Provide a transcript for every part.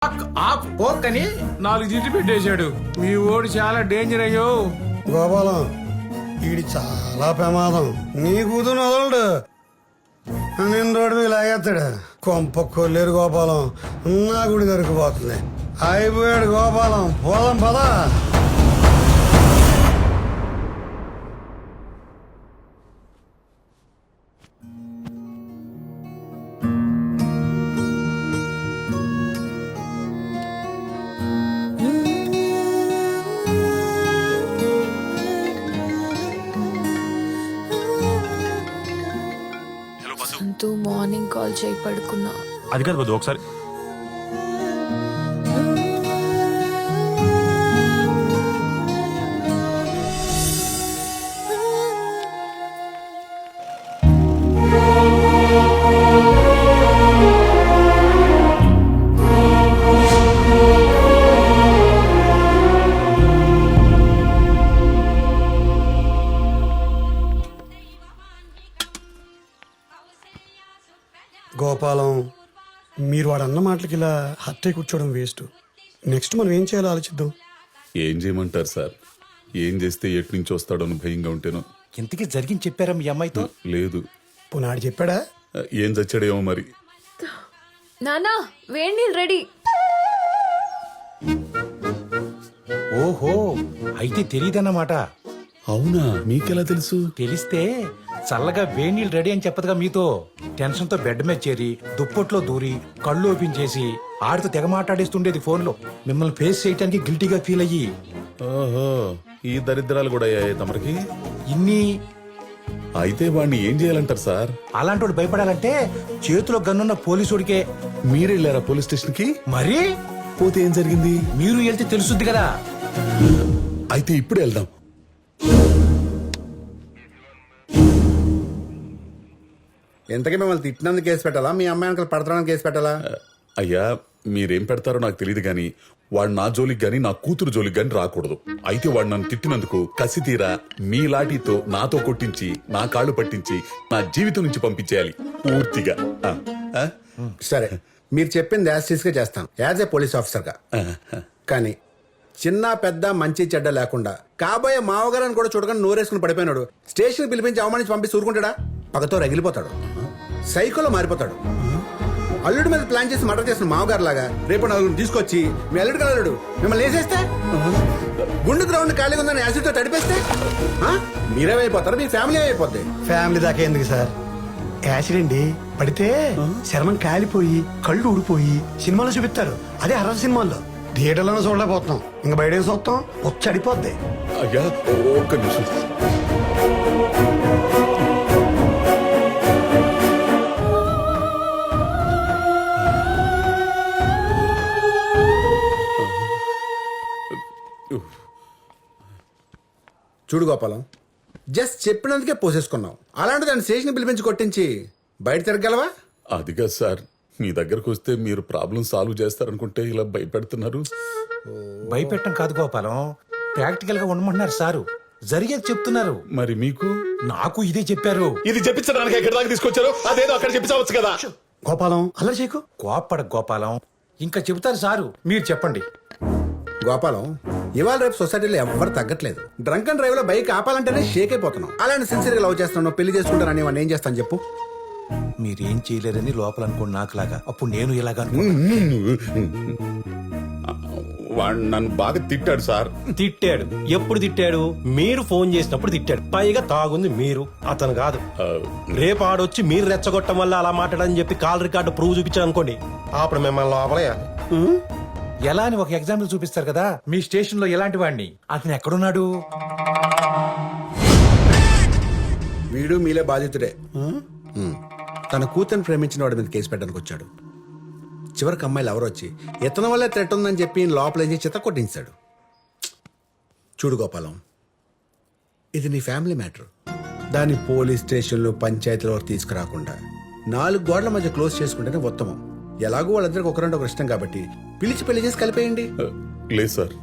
ఆకు పోక్కని 4 తిట్టి పెట్టేశాడు. మీ ఓడి చాలా డేంజర్ అయ్యో. గోపాలం వీడి చాలా ప్రమాదం. నీ కూతురు వదలడు, నేను రోడ్డు మీద లాగేస్తాడు. కొంప కొల్లేరు గోపాలం, నా గుడి దొరికిపోతుంది. అయిపోయాడు గోపాలం, పోదాం పదా. సంతు మార్నింగ్ కాల్ చేయి, పడుకున్నా. అది కాదు వద్దు, ఒకసారి గోపాలం, మీరు వాడు అన్న మాటలకి ఇలా హత్య కూర్చోవడం వేస్ట్. నెక్స్ట్ మనం ఏం చేయాలో ఆలోచిద్దాం. ఏం చేయమంటారు సార్? ఏం చేస్తే ఎటు నుంచి వస్తాడో అని భయంగా ఉంటేనో. ఇంతకీ జరిగింది చెప్పారా మీ అమ్మాయితో? లేదు. పునాడు చెప్పాడా? ఏం చచ్చాడేమో మరి. నానా వేడి నీళ్ళు రెడీ. ఓహో, అయితే తెలియదన్నమాట. అవునా? మీకెలా తెలుసు? తెలిస్తే చల్లగా వేడి నీళ్ళు రెడీ అని చెప్పదుగా మీతో. టెన్షన్ తో బెడ్ మీద చేరి దుప్పట్లో దూరి కళ్ళు ఓపెన్ చేసి ఆడితో తెగ మాట్లాడేస్తుండేది ఫోన్ లో. మిమ్మల్ని ఫేస్ చేయడానికి గిల్టీగా ఫీల్ అయ్యి. ఓహో, ఈ దరిద్రాలు కూడా అయ్యాయి తమరికి. ఇన్ని అయితే వాడిని ఏం చేయాలంటారు సార్? అలాంటి వాడు భయపడాలంటే చేతిలో గన్నున్న పోలీసుడికే. మీరెళ్ళారా పోలీస్ స్టేషన్ కి? మరి పోతే ఏం జరిగింది? మీరు వెళ్తే తెలుసుద్ది కదా. అయితే ఇప్పుడు వెళ్దాం. ఎంతకీ మిమ్మల్ని తిట్టినందుకు కేసు పెట్టాలా, మీ అమ్మాయి అంకలు పడతానికి కేసు పెట్టాలా? అయ్యా, మీరేం పెడతారో నాకు తెలియదు గాని వాడు నా జోలికి గాని నా కూతురు జోలికి గాని రాకూడదు. అయితే వాడు నన్ను తిట్టినందుకు కసి తీరా మీ లాఠీతో నాతో కొట్టించి నా కాళ్ళు పట్టించి నా జీవితం నుంచి పంపించేయాలి పూర్తిగా. ఆ, ఆ? సరే, మీరు చెప్పింది యాజ్ గా చేస్తాను, యాజ్ ఏ పోలీస్ ఆఫీసర్ గా. కానీ చిన్న పెద్ద మంచి చెడ్డ లేకుండా కాబోయే మావగారని కూడా చూడకుండా నోరేసుకుని పడిపోయినాడు స్టేషన్ పిలిపించి అవమానించి పంపిస్తే ఊరుకుంటాడా? పగతో రగిలిపోతాడు, సైకోలో మారిపోతాడు. అల్లుడి మీద ప్లాన్ చేసి మర్డర్ చేసిన మావగారు లాగా రేపు నలుగురిని తీసుకొచ్చి మీ అల్లుడు కలడు మిమ్మల్ని వేసేస్తే, గుండు గ్రౌండ్ ఖాళీగా ఉందని యాసిడ్ తో తడిపేస్తే మీరేమైపోతారు, మీ ఫ్యామిలీ అయిపోద్ది. ఫ్యామిలీ దాకా ఎందుకు సార్? యాక్సిడెంట్ పడితే శర్మం కాలిపోయి కళ్ళు ఊడిపోయి సినిమాలో చూపిస్తారు. అదే హర్రర్ సినిమాల్లో. థియేటర్లోనే చూడలేకపోతున్నాం, ఇంకా బయట ఏం చూస్తాం? వచ్చి అడిపోద్ది. అయ్యా ఒక్క నిమిషం. చూడు గోపాలం, జస్ట్ చెప్పినందుకే పోసేసుకున్నావు. అలాంటి దాన్ని స్టేషన్ పిలిపించి కొట్టించి బయట తిరగలవా? అది కాదు సార్, మీ దగ్గరకు వస్తే మీరు ప్రాబ్లం సాల్వ్ చేస్తారనుకుంటే ఇలా భయపెడుతున్నారు. భయపెట్టం కాదు గోపాలం, ప్రాక్టికల్ గా ఉండమంటున్నారు సారు. జరిగేది చెప్తున్నారు. మరి మీకు? నాకు ఇదే చెప్పారు. ఇది చెప్పించడానికి ఎక్కడి దాకా తీసుకొచ్చారు? అదేదో అక్కడ చెప్పించవచ్చు కదా. గోపాలం అల్లరి చేయకు. కోప్పడ గోపాలం, ఇంకా చెబుతారు సారు, మీరు చెప్పండి. గోపాలం, ఇవాళ రేపు సొసైటీలో ఎవ్వరు తగ్గట్లేదు. డ్రంక్ అండ్ డ్రైవ్ లో బైక్ ఆపాలంటేనే షేక్ అయిపోతున్నాం. అలాంటి సిన్సియర్ గా లవ్ చేస్తున్నాను, పెళ్లి చేసుకుంటానని వాడిని ఏం చేస్తాను చెప్పు? మీరేం చేయలేరని లోపల అనుకోండి నాకులాగా. అప్పుడు నేను ఇలాగా వాడు నన్ను బాగా తిట్టాడు సార్. తిట్టాడు. ఎప్పుడు తిట్టాడు? మీరు ఫోన్ చేసినప్పుడు తిట్టాడు. పైగా తాగుంది మీరు, అతను కాదు. రేపు ఆడొచ్చి మీరు రెచ్చగొట్టడం వల్ల అలా మాట్లాడని చెప్పి కాల్ రికార్డు ప్రూవ్ చూపించాను అనుకోండి, అప్పుడు మిమ్మల్ని లోపలేయాలి. ఎలా అని ఒక ఎగ్జాంపుల్ చూపిస్తారు కదా. మీ స్టేషన్ లో ఎలాంటి వాడిని, అతను ఎక్కడున్నాడు? వీడు మీలే బాధితుడే. తన కూతురు ప్రేమించిన వాడి మీద కేసు పెట్టడానికి వచ్చాడు. చివరికి అమ్మాయిలు ఎవరు వచ్చి ఇతని వల్లే థ్రెట్ ఉందని చెప్పి లోపలేసి చిత్త కొట్టించాడు. చూడు గోపాలం, ఇది నీ ఫ్యామిలీ మ్యాటర్. దాన్ని పోలీస్ స్టేషన్లు పంచాయతీల వరకు తీసుకురాకుండా 4 గోడల మధ్య క్లోజ్ చేసుకుంటేనే ఉత్తమం. ఎలాగో వాళ్ళందరికీ ఒకరంటే ఒకరు ఇష్టం కాబట్టి పిలిచి పెళ్లి చేసి కలిపేయండి. లేదు సార్,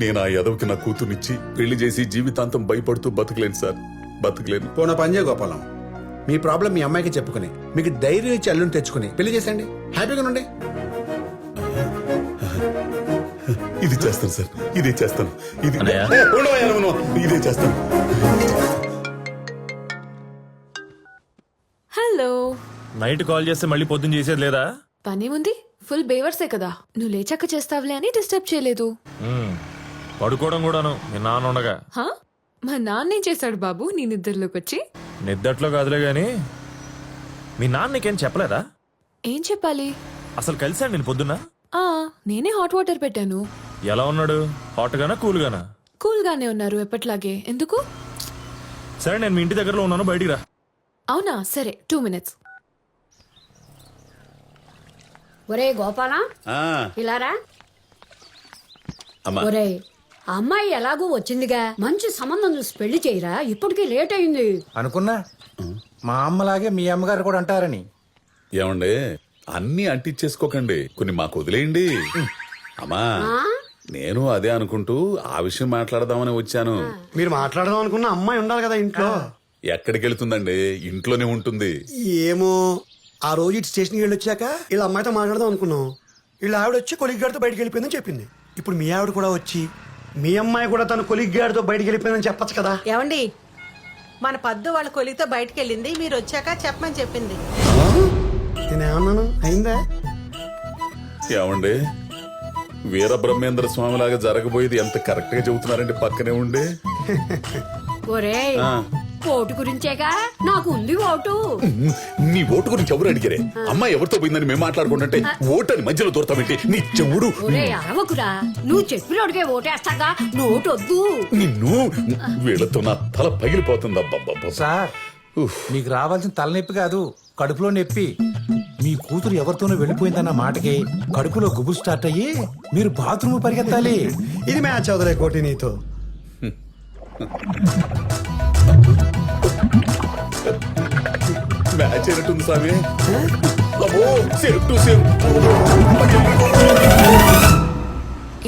నేను ఆ యదవకి నా కూతుర్నిచ్చి పెళ్లి చేసి జీవితాంతం భయపడుతూ బతకలేను సార్, బతకలేను. పోనా పని చేయ గోపాలం, మీ ప్రాబ్లం మీ అమ్మాయికి చెప్పుకుని మీకు ధైర్యం ఇచ్చి అల్లుని తెచ్చుకుని పెళ్లి చేసేయండి, హ్యాపీగా ఉండండి. ఇది చేస్తాను సార్, ఇదే చేస్తాను. ఇది అన్నయ్య. ఉండవయ్యా, ఇదే చేస్తాను. హలో. నైట్ కాల్ చేస్తే మళ్ళీ పొద్దున్న చేసేది లేదా? పనేముంది, ఫుల్ బేవర్సే కదా. నువ్వు లేచాక చేస్తావులే అని డిస్టర్బ్ చేయలేదు. పడుకోవడం కూడాను మీ నాన్న ఉండగా. హా? మా నాన్నేం చేశాడు బాబు నీ నిద్రలోకి వచ్చి? నిద్దట్లో కాదులే గాని మీ నాన్న నీకేం చెప్పలేదా? ఏం చెప్పాలి? అసలు కలిసాడు నేను పొద్దున్న. ఆ నేనే హాట్ వాటర్ పెట్టాను. ఎలా ఉన్నాడు? హాట్ గానా కూల్ గానా? కూల్ గానే ఉన్నారు ఎప్పట్లాగే. ఎందుకు? సరే నేను మీ ఇంటి దగ్గరలో ఉన్నాను, బయటికి రా. అవునా, సరే 2 minutes. ఒరే గోపాలా, ఆ, ఇలారా. అమ్మా. ఒరే, ఆ అమ్మాయి ఎలాగూ వచ్చిందిగా, మంచి సంబంధం చూసి పెళ్లి చేయరా, ఇప్పటికే లేట్ అయింది. అనుకున్నా మా అమ్మలాగే మీ అమ్మగారు కూడా అంటారని. ఏమండి, అన్ని అంటించేసుకోకండి, కొన్ని మాకు వదిలేయండి. అమ్మా, నేను అదే అనుకుంటూ ఆ విషయం మాట్లాడదామని వచ్చాను. మీరు మాట్లాడదాం అనుకున్న అమ్మాయి ఉండాలి కదా ఇంట్లో. ఎక్కడికి వెళ్తుందండి, ఇంట్లోనే ఉంటుంది. ఏమో, ఆ రోజు ఇటు స్టేషన్కి వెళ్ళి వచ్చాక ఇలా అమ్మాయితో మాట్లాడదాం అనుకున్నాం. వీళ్ళ ఆవిడ వచ్చి కొలిగ్ గారితో బయటకు వెళ్ళిపోయిందని చెప్పింది. ఇప్పుడు మీ ఆవిడ కూడా వచ్చి మీ అమ్మాయి కూడా తన కొలిగ్ గారితో బయటకు వెళ్ళిపోయిందని చెప్పచ్చు కదా. ఏమండి, మన పద్దు వాళ్ళ కొలితో బయటకు వెళ్ళింది, మీరు వచ్చాక చెప్పమని చెప్పింది. నేనేమన్నాను, అయిందా? ఏమండి, వీరబ్రహ్మేంద్ర స్వామి లాగా జరగబోయేది ఎంత కరెక్ట్ గా చెబుతున్నారండి పక్కనే ఉండి. ఒరే, ఓటు గురించేగా, నాకు ఉంది ఓటు. నీ ఓటు గురించి ఎవరు అడిగారే? అమ్మాయి ఎవరితో పోయిందని మేము మాట్లాడుకుంటుంటే ఓటు అని మధ్యలో దూరతామేంటి? నీ చెవుడు. ఒరే అరవకురా, నువ్వు చెప్పినోడికే ఓటేస్తాగా, నోటు వద్దు. నిన్ను వీళ్ళతో నా తల పగిలిపోతుంది. అబ్బబ్బబ్బ. సార్, మీకు రావాల్సిన తలనొప్పి కాదు, కడుపులో నొప్పి. మీ కూతురు ఎవరితోనో వెళ్ళిపోయిందన్న మాటకి కడుపులో గుబు స్టార్ట్ అయ్యి మీరు బాత్రూమ్ పరిగెత్తాలి. ఇది మ్యాచ్ అవుదలే కోటి నీతో. మ్యాచ్ అయినట్టుంది స్వామి. అబ్బో, సేవ్ టు సేవ్.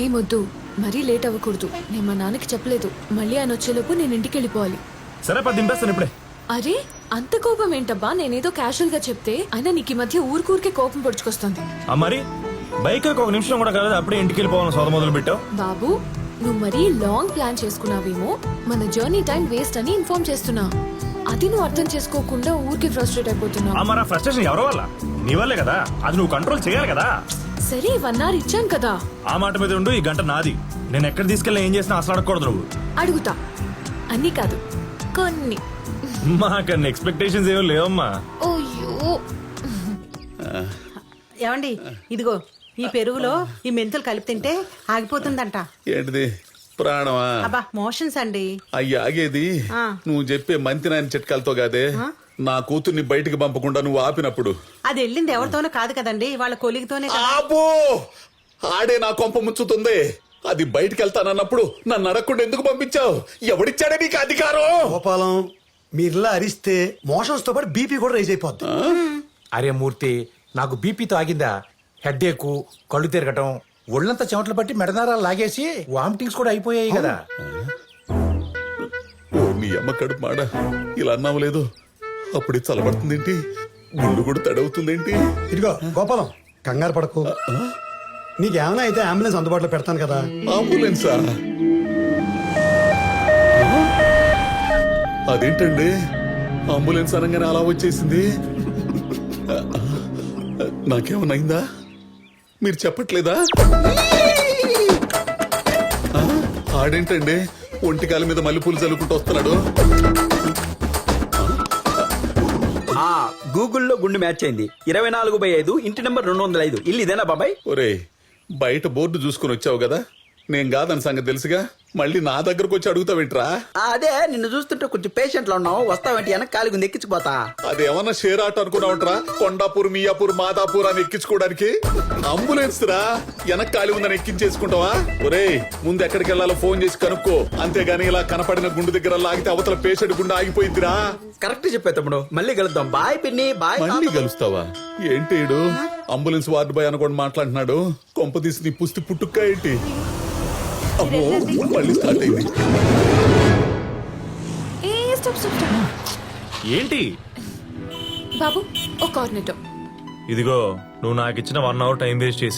ఏమొద్దు, మరీ లేట్ అవ్వకూడదు. నేను మా నాన్నకి చెప్పలేదు. మళ్ళీ ఆయన వచ్చేలోపు నేను ఇంటికి వెళ్ళిపోవాలి. సరే పది దింపేస్తాను ఇప్పుడే. అరే అంత కోపం ఏంటబ్బా? నేనేదో క్యాషువల్ గా చెప్తే అయినా నీకు ఈ మధ్య ఊరికే కోపం పొడుచుకొస్తుంది. మరి బైక్ ఒక నిమిషం కూడా కాలేదు, అప్పుడే ఇంటికి వెళ్ళిపోవాలని సోద మొదలు పెట్టావు. బాబు, నువ్వు మరీ లాంగ్ ప్లాన్ చేసుకున్నావేమో, మన జర్నీ టైం వేస్ట్ అని ఇన్ఫార్మ్ చేస్తున్నా. అది నువ్వు అర్థం చేసుకోకుండా ఊరికి ఫ్రస్ట్రేట్ అయిపోతున్నావు. మరి ఆ ఫ్రస్ట్రేషన్ ఎవరి వల్ల? నీ వల్లే కదా. అది నువ్వు కంట్రోల్ చేయాలి కదా. సరే 1 hour ఇచ్చాను కదా. ఆ మాట మీద ఉండు, ఈ గంట నాది. నేను ఎక్కడ తీసుకెళ్ళి ఏం చేసినా అసలు అడగకూడదు నువ్వు. అడుగుతా, అన్ని కాదు కొన్ని. మాకన్నా ఎక్స్పెక్టేషన్స్ ఏమో లేవమ్మా. ఓయ్యో, ఏమండి, ఇదిగో ఈ పెరుగులో ఈ మెంతులు కలిపి తింటే ఆగిపోతుందంట. ఏంటిది, ప్రాణమా? అబ్బా, మోషన్స్ అండి. అయ్యి ఆగేది నువ్వు చెప్పే మంతి నాయన చిట్కాలతో కాదే. నా కూతుర్ని బయటికి పంపకుండా నువ్వు ఆపినప్పుడు. అది వెళ్ళింది ఎవరితోనో కాదు కదండి, వాళ్ళ కొలిగితోనే కదా. ఆబో, ఆడే నా కొంప ముంచుతుంది. అది బయటికి వెళ్తానన్నప్పుడు నన్ను అడగకుండా ఎందుకు పంపించావు? ఎవడిచ్చాడే నీకు అధికారం? గోపాలం, మీరిలా అరిస్తే మోషన్స్ తో పాటు బీపీ కూడా రైజ్ అయిపోద్ది. అరే మూర్తి, నాకు బీపీతో ఆగిందా? హెడ్ఏక్, కళ్ళు తిరగటం, ఒళ్ళంతా చెమటలు పట్టి మెడనారాలు లాగేసి వామిటింగ్స్ కూడా అయిపోయాయి కదా. ఓ నీ అమ్మ కడుపు మాడ, ఇలా అన్నావు లేదు. అప్పుడే చల్లబడుతుందేంటి, గుండు కూడా తడవుతుందేంటి? ఇదిగో గోపాలం, కంగారు పడకు. నీకేమైనా అయితే అంబులెన్స్ అందుబాటులో పెడతాను కదా. అంబులెన్సా? అదేంటండి, అంబులెన్స్ అనగానే అలా వచ్చేసింది. నాకేమన్నా అయిందా? మీరు చెప్పట్లేదా? ఆడేంటండి ఒంటికాల మీద మల్లెపూలు చల్లుకుంటూ వస్తున్నాడు? గూగుల్లో గుండు మ్యాచ్ అయింది. 24/5, ఇంటి నెంబర్ 205. ఇల్లు ఇదేనా బాబాయ్? ఒరే, బయట బోర్డు చూసుకుని వచ్చావు కదా, నేను కాదని సంగతి తెలుసుగా. మళ్ళీ నా దగ్గరకు వచ్చి అడుగుతావేంట్రా? అదే నిన్ను చూస్తుంటే కొంచెం పేషెంట్ లో ఉన్నావు, వస్తావేంటి? వెనక కాలిగుంది, ఎక్కించిపోతా. అదేమన్నా షేర్ ఆట అనుకున్నావుంట్రా? కొండాపూర్, మియాపూర్, మాదాపూర్ అని ఎక్కించుకోవడానికి అంబులెన్స్ రా. వెనక కాలి ఉందని ఎక్కించేసుకుంటావా? ఒరే, ముందు ఎక్కడికి వెళ్ళాలో ఫోన్ చేసి కనుక్కో. అంతేగాని ఇలా కనపడిన గుండు దగ్గర లాగితే అవతల పేషెంట్ గుండె ఆగిపోయిందిరా. కరెక్ట్ చెప్పే తమ్ముడు, మళ్ళీ కలుద్దాం. బాయ్ పిన్ని, బాయ్. మళ్ళీ కలుస్తావా? ఏంటి అంబులెన్స్ వార్డు బాయ్ అనుకోని మాట్లాడుతున్నాడు? కొంప తీసి నీ పుస్తి పుట్టుక్క ఏంటి? అమ్మో, మళ్ళీ స్టార్ట్ అయింది. ఏంటి బాబు, ఒక కార్నెటో. ఇదిగో, నువ్వు నాకు ఇచ్చిన 1 hour టైం వేస్ట్ చేసి